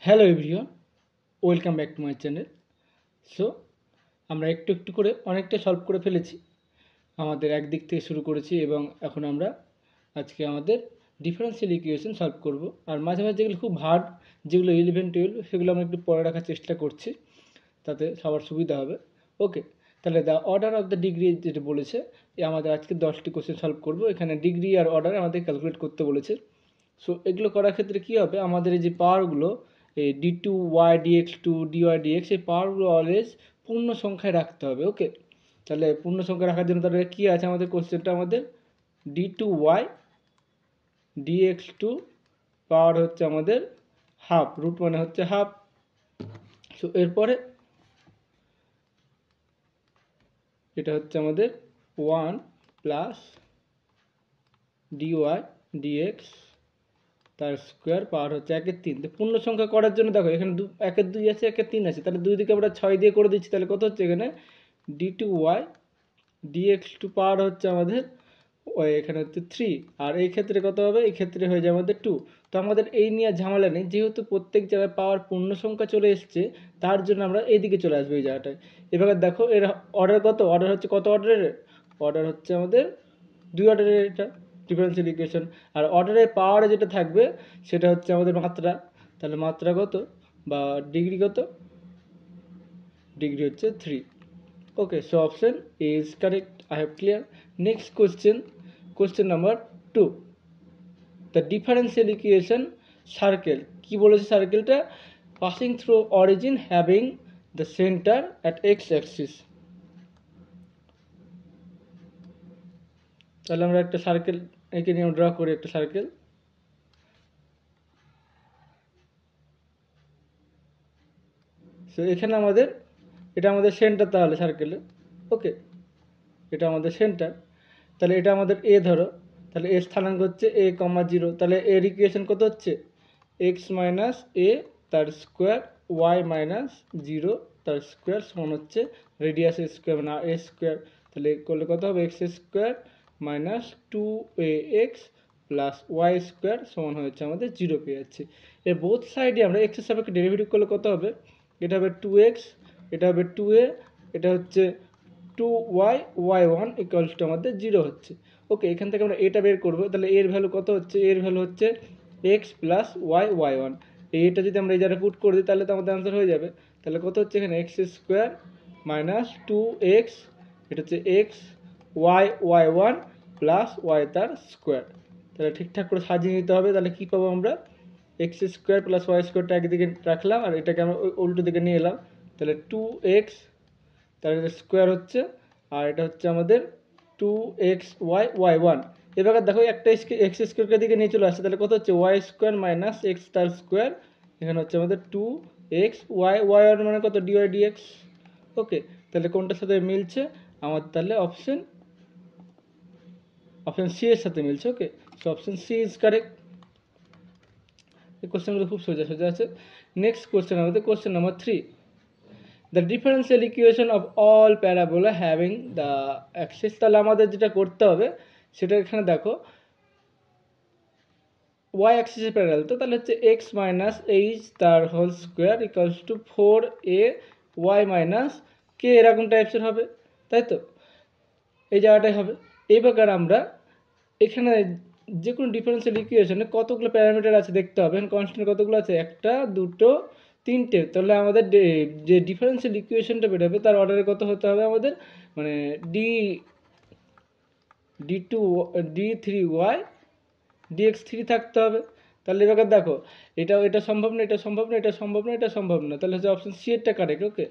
Hello everyone, welcome back to my channel. So আমরা একটু একটু করে অনেকটা সলভ করে ফেলেছি। আমাদের একদিক থেকে শুরু করেছি এবং এখন আমরা আজকে আমাদের ডিফারেন্সিয়াল ইকুয়েশন সলভ করব। আর মাঝে মাঝে যেগুলো খুব হার্ড, যেগুলো 11-12 সেগুলো আমরা একটু পরে রাখার চেষ্টা করছি, তাতে সবার সুবিধা হবে। ওকে, তাহলে the order of the degree যেটা বলেছে, আমাদের আজকে 10টি কোশ্চেন সলভ করব। এখানে ডিগ্রি আর অর্ডার আমাদের ক্যালকুলেট করতে বলেছে। সো এগুলো করার ক্ষেত্রে কী হবে, আমাদের এই যে পাওয়ারগুলো এই d2y dx2 dy dx এই পাওয়ারগুলো অলওয়েজ পূর্ণ সংখ্যায় রাখতে হবে। ওকে, তাহলে পূর্ণ সংখ্যা রাখার জন্য তাহলে কী আছে আমাদের কোশ্চেনটা, আমাদের d2y dx2 পাওয়ার হচ্ছে আমাদের হাফ, রুট মানে হচ্ছে হাফ। সো এরপরে এটা হচ্ছে আমাদের 1 প্লাস dy dx তার স্কোয়ার পাওয়ার হচ্ছে 1/3। তো পূর্ণ সংখ্যা করার জন্য দেখো এখানে 1/2 আছে, 1/3 আছে, তাহলে দুই দিকে আমরা 6 দিয়ে করে দিচ্ছি। তাহলে কত হচ্ছে এখানে d2y dx2 পাওয়ার হচ্ছে আমাদের এখানে হচ্ছে 3, আর এই ক্ষেত্রে কত হবে, এই ক্ষেত্রে হয়ে যায় আমাদের 2। তো আমাদের এই নিয়ে ঝামেলা নেই, যেহেতু প্রত্যেক জায়গায় পাওয়ার পূর্ণ সংখ্যা চলে এসছে, তার জন্য আমরা এইদিকে চলে আসবো এই জায়গাটায়। এবার দেখো এর অর্ডার কত, অর্ডার হচ্ছে কত অর্ডারের, অর্ডার হচ্ছে আমাদের 2 অর্ডারের এটা ডিফারেন্সিয়াল ইকুয়েশন। আর অর্ডারের পাওয়ারে যেটা থাকবে সেটা হচ্ছে আমাদের মাত্রা। তাহলে মাত্রা কত বা ডিগ্রি কত, ডিগ্রি হচ্ছে 3। Okay, so option A is correct. I have clear. Next question, question number 2. The differential equation circle. কি বলেছে সার্কেলটা, passing through origin having the center at x axis. তাহলে আমরা একটা সার্কেল এঁকে নিয়ে ড্র করি একটা সার্কেল। সো এখানে আমাদের এটা আমাদের সেন্টার, তাহলে সার্কেলে ওকে এটা আমাদের সেন্টার। তাহলে এটা আমাদের এ ধরো, তাহলে এ স্থানাঙ্ক হচ্ছে a, 0। তাহলে এর ইকুয়েশন কত হচ্ছে x মাইনাস এ তার স্কোয়ার y মাইনাস 0 তার স্কোয়ার সমান হচ্ছে রেডিয়াস স্কোয়ার মানে a স্কোয়ার। তাহলে করলে কত হবে x square minus 2ax plus y square সমান হচ্ছে আমাদের 0 পেয়ে যাচ্ছে। এর বোথ সাইডে আমরা এক্সের সাপেক্ষে ডেরিভেটিভ করলে কত হবে, এটা হবে 2x, এটা হবে 2a, এটা হচ্ছে 2y y1 ইকুয়ালস টু আমাদের 0 হচ্ছে। ওকে, এখান থেকে আমরা এটা বের করবো। তাহলে এর ভ্যালু কত হচ্ছে, এর ভ্যালু হচ্ছে এক্স প্লাস ওয়াই y1। এইটা যদি আমরা এই জায়গায় পুট করে দিই তাহলে তো আমাদের আনসার হয়ে যাবে। তাহলে কত হচ্ছে এখানে এক্স স্কোয়ার মাইনাস 2x, এটা হচ্ছে x y y1 plus y তার স্কোয়ার। তাহলে ঠিকঠাক করে সাজিয়ে নিতে হবে। তাহলে কী পাবো আমরা, এক্স স্কোয়ার প্লাস ওয়াই স্কোয়ারটা একদিকে রাখলাম আর এটাকে আমরা উল্টো দিকে নিয়ে এলাম। তাহলে 2x, তাহলে এটা স্কোয়ার হচ্ছে, আর এটা হচ্ছে আমাদের 2xy y1। এবার দেখো একটা এক্স স্কোয়ারকে দিকে নিয়ে চলে আসছে, তাহলে কত হচ্ছে ওয়াই স্কোয়ার মাইনাস এক্স তার স্কোয়ার, এখানে হচ্ছে আমাদের 2xy y1 মানে কত dy dx। ওকে, তাহলে কোনটার সাথে মিলছে আমাদের, তাহলে অপশন সি এর সাথে মিলছে। Okay, so option C is correct. এই কোশ্চেনগুলো খুব সোজা সোজা আছে। নেক্সট কোশ্চেন আমাদের question number 3, the differential equation of all parabola having the axis। তাহলে আমাদের যেটা করতে হবে সেটা এখানে দেখো y axis এর প্যারালাল, তো তাহলে হচ্ছে x মাইনাস এইচ তার whole square equals to 4a y minus K, এরকম টাইপসের হবে, তাই তো এই জায়গাটাই হবে। এই প্রকার আমরা এখানে যে কোনো ডিফারেন্সিয়াল ইকুয়েশনে কতগুলো প্যারামিটার আছে দেখতে হবে। কনস্ট্যান্ট কতগুলো আছে, একটা, দুটো, তিনটে। তাহলে আমাদের যে ডিফারেন্সিয়াল ইকুয়েশনটা বেরোবে তার অর্ডারে কত হতে হবে আমাদের, মানে d3y dx3 থাকতে হবে। তাহলে এবার দেখো এটা সম্ভব না, এটা সম্ভব না, এটা সম্ভব না, এটা সম্ভব না, তাহলে হচ্ছে অপশন সি এরটা কারেক্ট। ওকে,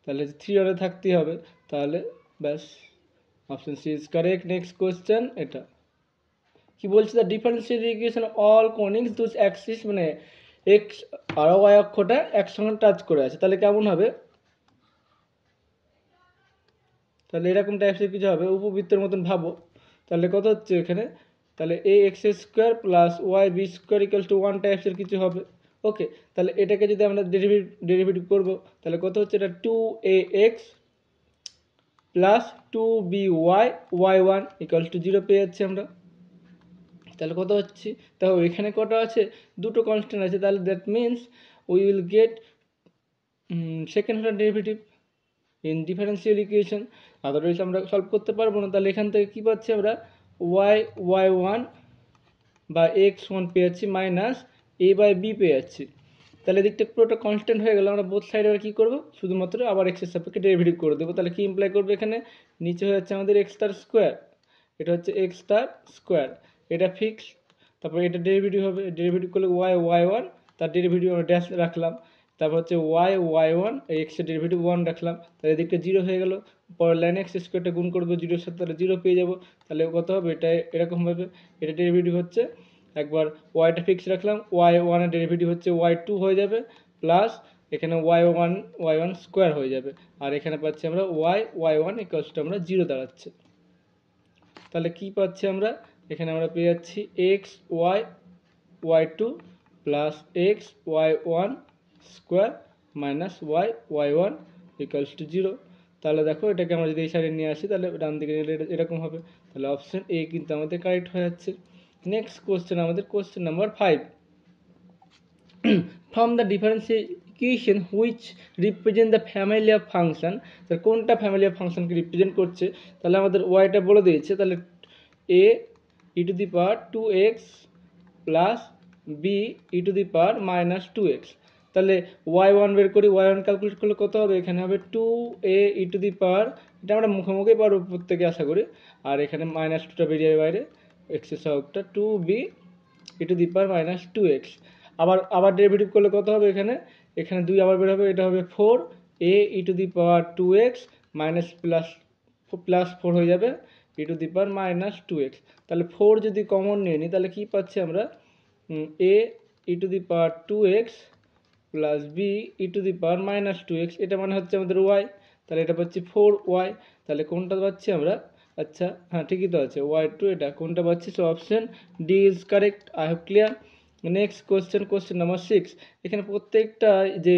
তাহলে 3 অর্ডার থাকতেই হবে, তাহলে ব্যাস option C is correct. Next question, এটা কি বলছে, the differential equation all conics does axis, মানে এক্স আর ওয়াই অক্ষটা একসঙ্গে টাচ করে আছে। তাহলে কেমন হবে, তাহলে এরকম টাইপসের কিছু হবে, উপবৃত্তের মতন ভাবো। তাহলে কত হচ্ছে এখানে, তাহলে a x square plus y b square equals to 1 টাইপসের কিছু হবে। ওকে, তাহলে এটাকে যদি আমরা ডেরিভেটিভ করবো তাহলে কত হচ্ছে, এটা 2ax plus 2by y1 equals to 0 পেয়ে যাচ্ছি আমরা। তাহলে কত হচ্ছে, তাও এখানে কটা আছে, দুটো কনস্ট্যান্ট আছে, তাহলে that means we will get second order derivative in differential equation. Otherwise আমরা সলভ করতে পারবো না। তাহলে এখান থেকে কী পাচ্ছি আমরা, y1 বা x1 পেয়ে যাচ্ছি মাইনাস a/b পেয়ে যাচ্ছি। তাহলে এদিকটা পুরোটা কনস্ট্যান্ট হয়ে গেল। আমরা বোথ সাইডে আবার কী করবো, শুধুমাত্র আবার এক্সের সাপেক্ষে ডেরিভেটিভ করে দেবো। তাহলে কি ইমপ্লাই করবে, এখানে নিচে হয়ে যাচ্ছে আমাদের এক্স স্টার স্কোয়ার, এটা হচ্ছে এক্স স্টার স্কোয়ার, এটা ফিক্স। তারপর এটা ডেরিভেটিভ হবে, ডেরিভেটিভ করলে y1, তার ডেরিভেটিভ আমরা ড্যাশ রাখলাম। তারপর হচ্ছে y1, এই এক্সের ডেরিভেটিভ 1 রাখলাম। তাহলে এদিকটা 0 হয়ে গেল। পরের লাইনে এক্স স্কোয়ারটা গুণ করবো 0-এর সাথে, তাহলে 0 পেয়ে যাবো। তাহলে কত হবে, এটা এরকমভাবে, এটা ডেরিভেটিভ হচ্ছে, একবার ওয়াইটা ফিক্স রাখলাম, y1 এর ডেরিভেটিভ হচ্ছে y2 হয়ে যাবে, প্লাস এখানে y1 স্কোয়ার হয়ে যাবে। আর এখানে পাচ্ছি আমরা y1 ইকুয়ালস টু আমরা 0 দাঁড়াচ্ছে। তাহলে কি পাচ্ছি আমরা, এখানে আমরা পেয়ে যাচ্ছি y2 plus y1 square minus y1 equals to 0। তাহলে দেখো এটাকে আমরা যদি এই সাইডে নিয়ে আসি, তাহলে ডান দিকে নিলে এরকম হবে। তাহলে অপশন এ কিন্তু আমাদের কারেক্ট হয়ে যাচ্ছে। নেক্সট কোশ্চেন আমাদের question number 5, from the differential equation which represent the family of function, তাহলে কোনটা ফ্যামিলি অফ ফাংশনকে রিপ্রেজেন্ট করছে, তাহলে আমাদের ওয়াইটা বলে দিয়েছে। তাহলে a e⁻² 2x plus b e⁻³ 2x। তাহলে y1 বের করি, y1 ক্যালকুলেট করলে কত হবে, এখানে হবে 2a e⁻, এটা আমরা মুখোমুখি পারবো প্রত্যেকে আশা করি। আর এখানে -2টা বেরিয়ে যাবে বাইরে, এক্সের সহগটা 2b e⁻²x। আবার ডেরিভেটিভ করলে কত হবে, এখানে 2 আবার বের হবে, এটা হবে 4a e⁻² মাইনাস প্লাস 4 হয়ে যাবে e⁻²x। তাহলে 4 যদি কমন নিয়ে নিই, তাহলে কি পাচ্ছি আমরা, a e⁻² plus b e⁻²x, এটা মানে হচ্ছে আমাদের y। তাহলে এটা পাচ্ছি 4y। তাহলে কোনটা পাচ্ছি আমরা, আচ্ছা হ্যাঁ ঠিকই তো আছে, y2, এটা কোনটা পাচ্ছি, so option D is correct. I hope clear. Next question number 6, এখানে প্রত্যেকটা যে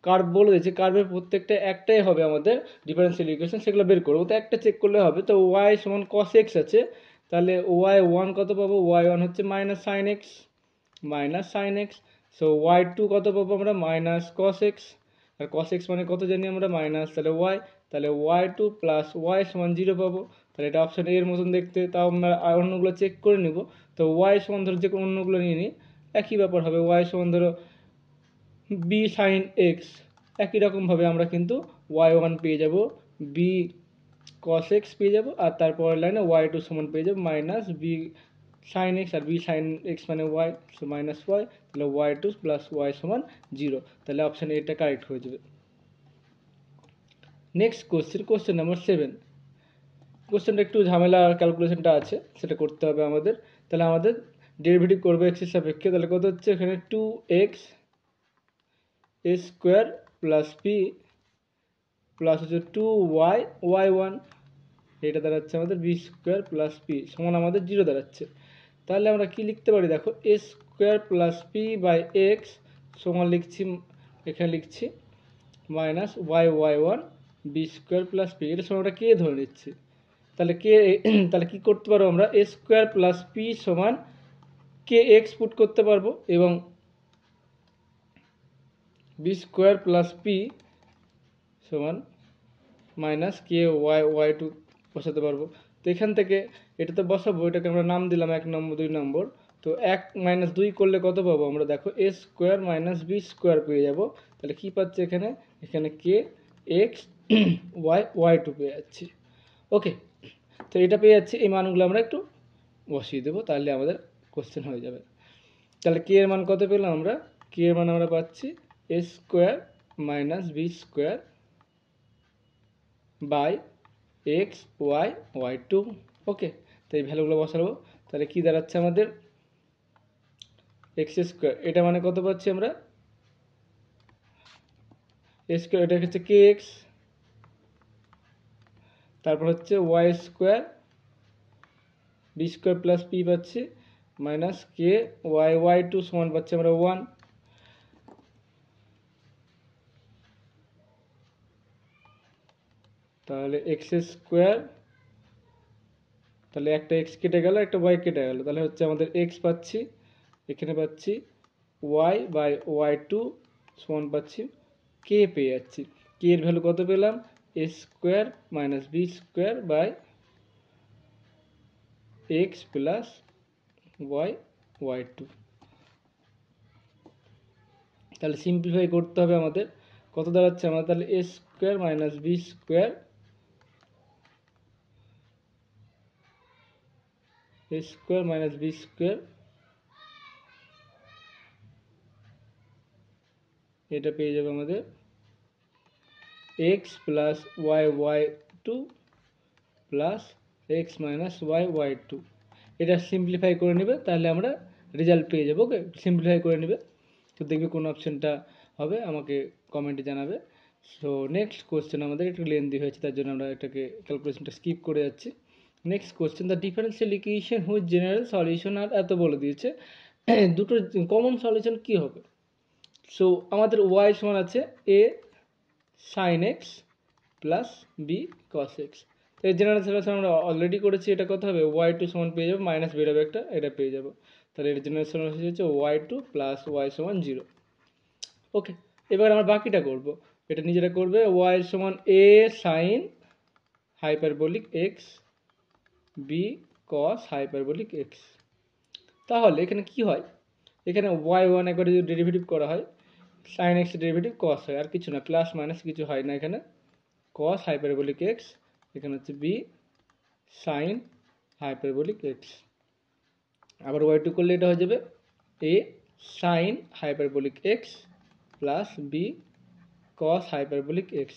কার্ভ বলে দিয়েছে, কার্ভের প্রত্যেকটা একটাই হবে আমাদের ডিফারেন্সিয়াল ইকুয়েশন, সেগুলো বের করবো। তো একটা চেক করলে হবে। তো y সমান cos x আছে, তাহলে y1 কত পাবো, y1 হচ্ছে minus sine x. So y2 কত পাবো আমরা, মাইনাস cos x, আর cos x মানে কত জানি আমরা, মাইনাস, তাহলে y, তাহলে y2 প্লাস y সমান 0 পাবো। তাহলে এটা অপশন এর মতন দেখতে। তাও আমরা অন্যগুলো চেক করে নিব। তো y সমান ধরো যে কোনো অন্যগুলো নিয়ে নিই, একই ব্যাপার হবে। y সমান ধরো b সাইন এক্স, একই রকমভাবে আমরা কিন্তু y1 পেয়ে যাব, b cos x পেয়ে যাব, আর তারপরের লাইনে y2 সমান পেয়ে যাব মাইনাস b সাইন এক্স, আর b সাইন এক্স মানে y, সো মাইনাস y, তাহলে y2 প্লাস y সমান 0। তাহলে অপশান এটা কারেক্ট হয়ে যাবে। নেক্সট কোশ্চেন নাম্বার 7, কোশ্চেনটা একটু ঝামেলা, ক্যালকুলেশনটা আছে, সেটা করতে হবে আমাদের। তাহলে আমাদের ডেরিভেটিভ করবে এক্সের সাপেক্ষে। তাহলে কত হচ্ছে, এখানে 2x square plus P plus হচ্ছে 2y y1, এটা দাঁড়াচ্ছে আমাদের বি স্কোয়ার প্লাস পি সমান আমাদের 0 দাঁড়াচ্ছে। তাহলে আমরা কি লিখতে পারি, দেখো a square plus p by x সমান লিখছি, এখানে লিখছি minus y1 b square plus p, এটা সমান আমরা কে ধরে নিচ্ছি। তাহলে তাহলে কি করতে পারবো আমরা, এ স্কোয়ার প্লাস পি সমান কে এক্স পুট করতে পারবো, এবং বি স্কোয়ার প্লাস পি সমান মাইনাস কে y2 বসাতে পারবো। তো এখান থেকে এটাতে বসাবো, এটাকে আমরা নাম দিলাম 1 নম্বর 2 নম্বর। তো 1 - 2 করলে কত পাবো আমরা, দেখো a square minus b square পেয়ে যাব। তাহলে কি পাচ্ছি এখানে কে এক্স y2 পেয়ে যাচ্ছি। ওকে, তো এটা পেয়ে যাচ্ছি, এই মানগুলো আমরা একটু বসিয়ে দেবো, তাহলে আমাদের কোশ্চেন হয়ে যাবে। তাহলে কে এর মান কত পেলাম আমরা, কে এর মান আমরা পাচ্ছি a square minus b square by x y2। Okay, তো এই ভ্যালুগুলো বসাবো। তাহলে কি দাঁড়াচ্ছে আমাদের, এক্স স্কোয়ার, এটা মানে কত পাচ্ছি আমরা, স্কোয়ার, এটা হচ্ছে কে এক্স, তারপর হচ্ছে y square b square plus p পাচ্ছি মাইনাস কে y2 সমান পাচ্ছি আমরা 1। তাহলে এক্স স্কোয়ার তাহলে একটা এক্স কেটে গেল, একটা ওয়াই কেটে গেল, তাহলে হচ্ছে আমাদের এক্স পাচ্ছি, এখানে পাচ্ছি ওয়াই বাই ওয়াই টু সমান পাচ্ছি কে পেয়ে যাচ্ছি। কে এর ভ্যালু কত পেলাম, a square minus b square by x plus y y two. তাহলে সিম্পলিফাই করতে হবে আমাদের, কত দাঁড়াচ্ছে আমাদের, তাহলে a square minus b square a square minus b square, এটা পেয়ে যাবে আমাদের x plus y y two plus x minus y y two. এটা সিম্পলিফাই করে নেবে, তাহলে আমরা রেজাল্ট পেয়ে যাবো। ওকে, সিম্পলিফাই করে নেবে, তো দেখবে কোন অপশানটা হবে আমাকে কমেন্টে জানাবে। সো নেক্সট কোশ্চেন আমাদের একটু লেন্দি হয়েছে, তার জন্য আমরা এটাকে ক্যালকুলেশনটা স্কিপ করে যাচ্ছি। Next question, the differential equation which general solution আর এত বলে দিয়েছে, দুটো কমন সলিউশন কি হবে। সো আমাদের ওয়াই সমান আছে এ sine x plus b cos x. তো এই জেনারেল সলিউশন আমরা অলরেডি করেছি, এটা কত হবে, ওয়াই টু সমান পেয়ে যাবো, মাইনাস বেরোবে একটা, এটা পেয়ে যাবো। তাহলে এর জেনারেল সলিউশন হচ্ছে ওয়াই টু প্লাস ওয়াই সমান জিরো। ওকে, এবার আমরা বাকিটা করব, এটা নিজেরা করবে। ওয়াই সমান a sine hyperbolic x b cos hyperbolic x. তাহলে এখানে কি হয়, এখানে ওয়াই ওয়ান একবার যদি ডেরিভেটিভ করা হয়, সাইন এক্স ডেরিভেটিভ কস হয়, আর কিছু না, প্লাস মাইনাস কিছু হয় না এখানে, কস হাইপারবোলিক এক্স, এখানে হচ্ছে বি সাইন হাইপারবোলিক এক্স। আবার ওয়াই টু করলে এটা হয়ে যাবে a sine hyperbolic x plus b cos hyperbolic x.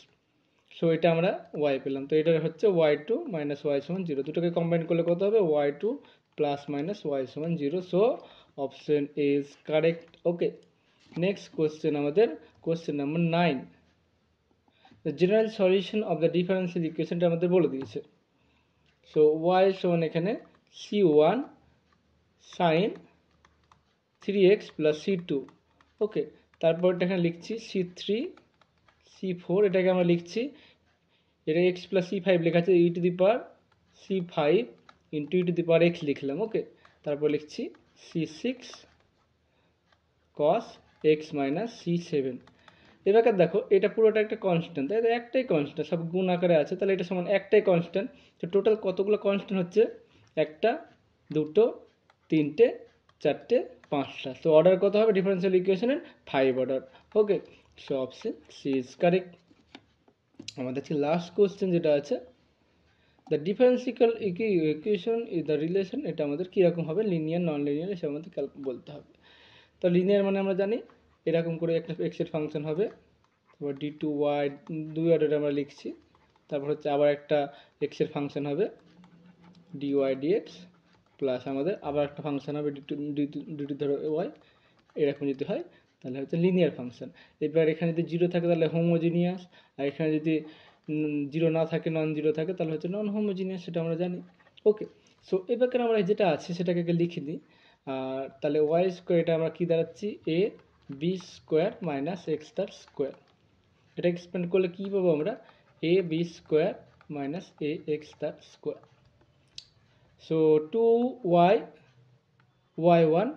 So এটা আমরা ওয়াই পেলাম, তো এটা হচ্ছে ওয়াই টু মাইনাস ওয়াই সমান জিরো। দুটোকে কম্বাইন করলে কত হবে, y two plus minus y সমান zero. So option is correct. Okay, next question আমাদের question number 9, the general solution of the differential ইকুয়েশনটা আমাদের বলে দিয়েছে। সো ওয়াই সমান এখানে C one sine three x plus C two. Okay, তারপর এখানে লিখছি সি থ্রি সি ফোর, এটাকে আমরা লিখছি, এটা এক্স প্লাস সি ফাইভ লেখা আছে, e to the power C five into e to the power x লিখলাম। ওকে, তারপর লিখছি C six cos x minus C seven. এবার দেখো এটা পুরোটা একটা কনস্ট্যান্ট, তাই তো, একটাই কনস্ট্যান্ট, সব গুণ আকারে আছে, তাহলে এটা সমান একটাই কনস্ট্যান্ট। তো টোটাল কতগুলো কনস্ট্যান্ট হচ্ছে, একটা দুটো তিনটে চারটে পাঁচটা। তো অর্ডার কত হবে ডিফারেন্সিয়াল ইকুয়েশনের, 5 order. Okay, so option C is correct. আমাদের হচ্ছে লাস্ট কোশ্চেন যেটা আছে, the differential equation is the relation, এটা আমাদের কীরকম হবে, লিনিয়ার নন লিনিয়ার, সে আমাদের বলতে হবে। তো লিনিয়ার মানে আমরা জানি এরকম করে একটা এক্সের ফাংশন হবে, তারপর ডি টু ওয়াই দুই অর্ডারে আমরা লিখছি, তারপর হচ্ছে আবার একটা এক্সের ফাংশন হবে ডি ওয়াই ডিএক্স, প্লাস আমাদের আবার একটা ফাংশন হবে ডি টু ধরো ওয়াই, এরকম যদি হয় তাহলে হচ্ছে লিনিয়ার ফাংশন। এবার এখানে যদি জিরো থাকে তাহলে হোমোজিনিয়াস, আর এখানে যদি জিরো না থাকে নন জিরো থাকে তাহলে হচ্ছে নন হোমোজিনিয়াস, সেটা আমরা জানি। ওকে, সো এবার আমরা যেটা আছে সেটাকে লিখে দিই। আর তাহলে ওয়াই স্কোয়ার, এটা আমরা কী দাঁড়াচ্ছি, a b square minus x তার স্কোয়ার। এটা এক্সপ্যান্ড করলে কী পাবো আমরা, a b square minus a x তার square. So two y y one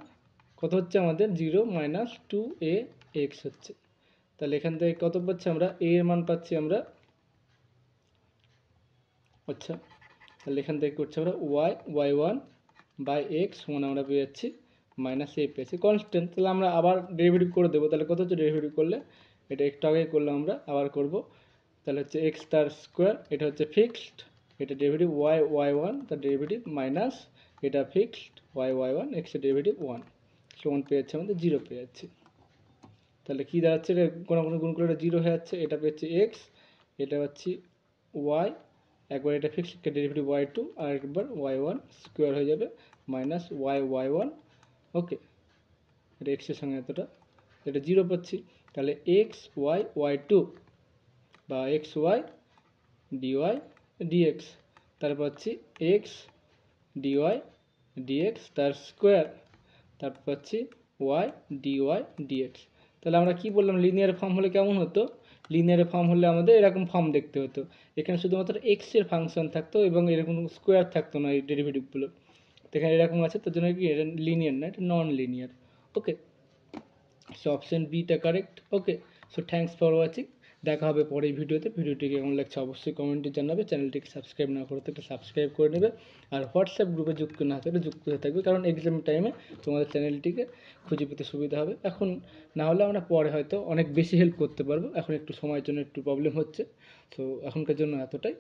কত হচ্ছে আমাদের, zero minus two a x হচ্ছে। তাহলে এখান থেকে কত পাচ্ছি আমরা, এ এর মান পাচ্ছি আমরা, আচ্ছা তাহলে এখান থেকে করছি আমরা y y one by x সমান আমরা পেয়ে যাচ্ছি মাইনাস এ পেয়েছি কনস্ট্যান্ট। তাহলে আমরা আবার ডেরিভেটিভ করে দেবো, তাহলে কত হচ্ছে ডেরিভেটিভ করলে, এটা একটু আগে করলাম আমরা, আবার করব, তাহলে হচ্ছে এক্স তার স্কোয়ার, এটা হচ্ছে ফিক্সড, এটা ডেরিভেটিভ ওয়াই ওয়াই ওয়ান তার ডেরিভেটিভ মাইনাস এটা ফিক্সড ওয়াই ওয়াই ওয়ান এক্সের ডেরিভেটিভ ওয়ান সমান পেয়ে যাচ্ছে আমাদের জিরো পেয়ে যাচ্ছে। তাহলে কী দাঁড়াচ্ছে, এটা কোনো কোনো গুণ করে এটা জিরো হয়ে যাচ্ছে, এটা পেয়েছে এক্স, এটা হচ্ছে ওয়াই, একবার এটা ফিক্সড ডেরিভেটিভ ওয়াই টু, আর একবার ওয়াই ওয়ান স্কোয়ার হয়ে যাবে মাইনাস ওয়াই ওয়াই ওয়ান। ওকে, এটা এক্সের সঙ্গে এতটা, এটা জিরো পাচ্ছি, তাহলে এক্স ওয়াই ওয়াই টু বা এক্স ওয়াই ডিওয়াই ডিএক্স, তারপর হচ্ছে এক্স ডিওয়াই ডিএক্স তার স্কোয়ার, তারপর হচ্ছে ওয়াই ডিওয়াই ডিএক্স। তাহলে আমরা কি বললাম, লিনিয়ার ফর্ম হলে কেমন হতো, লিনিয়ার ফর্ম হলে আমাদের এরকম ফর্ম দেখতে হতো। এখানে শুধুমাত্র এক্স এর ফাংশন থাকতো এবং এরকম স্কোয়ার থাকতো না এই ডেরিভেটিভগুলো। তো এখানে এরকম আছে, তার জন্য কি এটা লিনিয়ার না, এটা non linear. Okay, so option beta correct. Okay, so thanks for watching. দেখা হবে পরের ভিডিওতে। ভিডিওটি কেমন লাগছে অবশ্যই কমেন্টে জানাবে। চ্যানেলটিকে সাবস্ক্রাইব না করে থাকলে সাবস্ক্রাইব করে নেবে। আর হোয়াটসঅ্যাপ গ্রুপে যুক্ত না থাকলে যুক্ত হয়ে থাকবে, কারণ এক্সাম টাইমে তোমাদের চ্যানেলটিকে খুঁজে পেতে সুবিধা হবে। এখন না হলে আমরা পরে হয়তো অনেক বেশি হেল্প করতে পারবো, এখন একটু সময়ের জন্য একটু প্রবলেম হচ্ছে। তো এখনকার জন্য এতটাই।